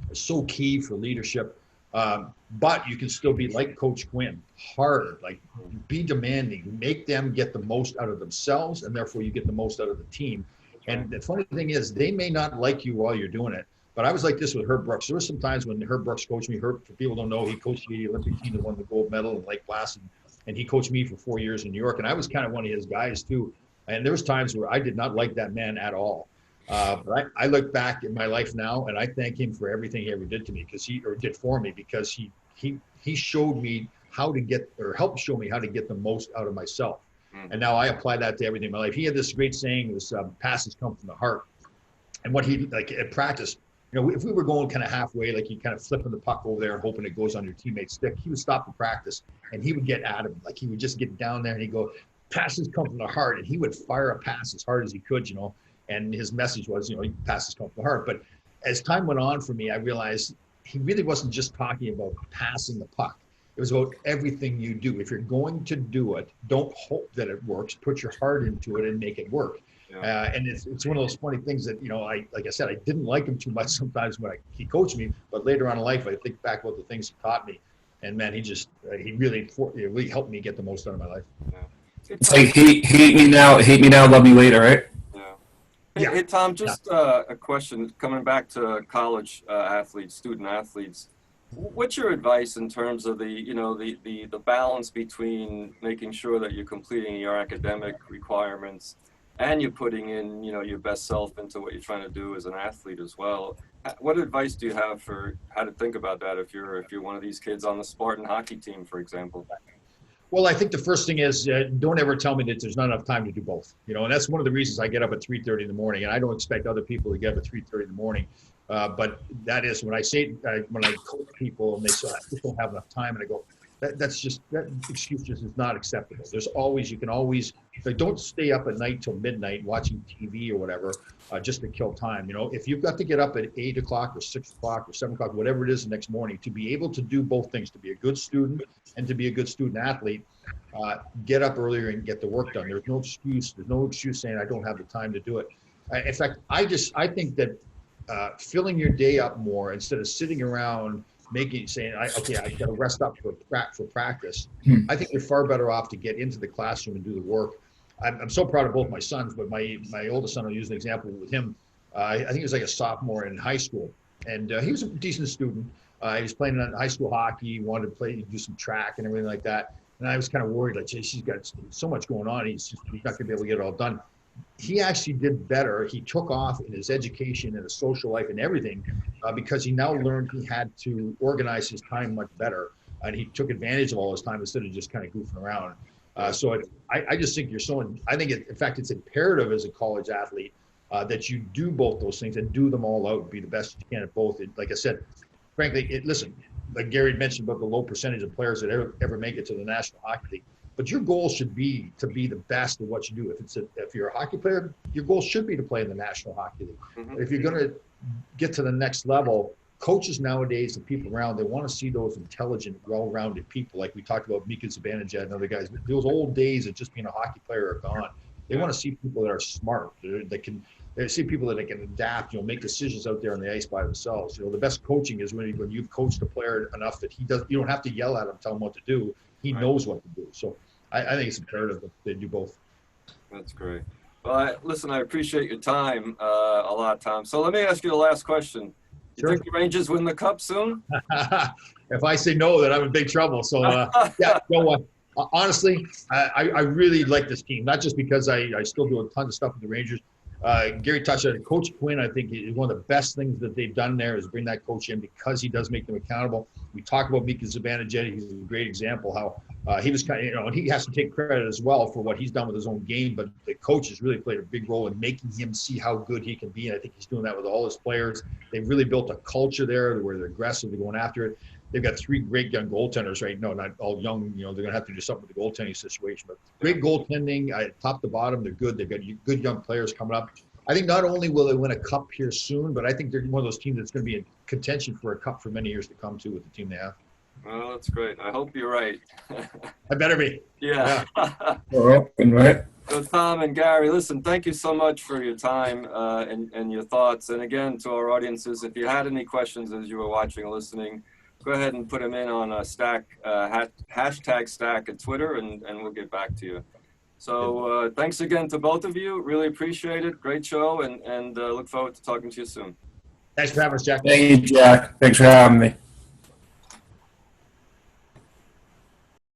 is so key for leadership. But you can still be like Coach Quinn, hard, like be demanding, make them get the most out of themselves, and therefore you get the most out of the team. And the funny thing is, they may not like you while you're doing it. But I was like this with Herb Brooks. There were some times when Herb Brooks coached me. Herb, for people who don't know, he coached the Olympic team that won the gold medal in Lake Placid. And he coached me for 4 years in New York. And I was kind of one of his guys too. And there was times where I did not like that man at all. But I look back in my life now, and I thank him for everything he ever did to me, did for me, because he showed me how to get, or helped show me how to get the most out of myself. And now I apply that to everything in my life. He had this great saying, this passes come from the heart. And what he, like at practice, if we were going kind of halfway, like you kind of flipping the puck over there and hoping it goes on your teammate's stick, he would stop the practice and he would get at him. Like he would just get down there and he'd go, passes come from the heart. And he would fire a pass as hard as he could, and his message was, passes come from the heart. But as time went on for me, I realized he really wasn't just talking about passing the puck. It was about everything you do. If you're going to do it, don't hope that it works. Put your heart into it and make it work. Yeah. And it's one of those funny things that, like I said, I didn't like him too much sometimes when he coached me, but later on in life, I think back about the things he taught me, and man, he really helped me get the most out of my life. Yeah. It's like hate me now, love me later, right? Yeah. Hey Tom, just a question coming back to college athletes, student athletes. What's your advice in terms of the balance between making sure that you're completing your academic requirements and you're putting in, your best self into what you're trying to do as an athlete as well? What advice do you have for how to think about that if you're one of these kids on the Spartan hockey team, for example? Well, I think the first thing is don't ever tell me that there's not enough time to do both. And that's one of the reasons I get up at 3:30 in the morning, and I don't expect other people to get up at 3:30 in the morning. But that is when I coach people and they say, I just don't have enough time, and I go, that excuse just is not acceptable. You can always, don't stay up at night till midnight watching TV or whatever, just to kill time. If you've got to get up at 8 o'clock or 6 o'clock or 7 o'clock, whatever it is the next morning, to be able to do both things, to be a good student and to be a good student athlete, get up earlier and get the work done. There's no excuse. There's no excuse saying I don't have the time to do it. In fact, I think that filling your day up more instead of sitting around saying, I've got to rest up for practice. I think you're far better off to get into the classroom and do the work. I'm so proud of both my sons, but my oldest son, I'll use an example with him. I think he was like a sophomore in high school, and he was a decent student. He was playing in high school hockey. He wanted to do some track and everything like that. And I was kind of worried, like, geez, he's got so much going on. He's not going to be able to get it all done. He actually did better. He took off in his education and his social life and everything because he now learned he had to organize his time much better. And he took advantage of all his time instead of just kind of goofing around. I just think in fact, it's imperative as a college athlete that you do both those things and do them all out, be the best you can at both. Like I said, frankly, listen, like Gary mentioned about the low percentage of players that ever make it to the National Hockey League. But your goal should be to be the best at what you do. If you're a hockey player, your goal should be to play in the National Hockey League. Mm-hmm. If you're going to get to the next level, coaches nowadays and people around, they want to see those intelligent, well-rounded people. Like we talked about Mika Zibanejad and other guys. Those old days of just being a hockey player are gone. They want to see people that are smart, that I see people that can adapt, make decisions out there on the ice by themselves. The best coaching is when you've coached a player enough that you don't have to yell at him, tell him what to do. He knows what to do. So I think it's imperative that they do both. That's great. Well, listen, I appreciate your time a lot, Tom. So let me ask you the last question. You think the Rangers win the Cup soon? If I say no, then I'm in big trouble. So, honestly, I really like this team, not just because I still do a ton of stuff with the Rangers. Gary touched on it. Coach Quinn, I think, is one of the best things that they've done there is bring that coach in because he does make them accountable. We talk about Mika Zibanejad. He's a great example how he was kind of, and he has to take credit as well for what he's done with his own game, but the coach has really played a big role in making him see how good he can be, and I think he's doing that with all his players. They've really built a culture there where they're aggressive, they're going after it. They've got 3 great young goaltenders right now, not all young, they're going to have to do something with the goaltending situation, but great goaltending, top to bottom, they're good. They've got good young players coming up. I think not only will they win a cup here soon, but I think they're one of those teams that's going to be in contention for a cup for many years to come too with the team they have. Well, that's great. I hope you're right. I better be. Yeah. We're open, right? So Tom and Gary, listen, thank you so much for your time and your thoughts. And again, to our audiences, if you had any questions as you were watching or listening, go ahead and put them in on hashtag Stack at Twitter, and we'll get back to you. So thanks again to both of you. Really appreciate it. Great show, and look forward to talking to you soon. Thanks for having us, Jack. Thank you, Jack. Thanks for having me.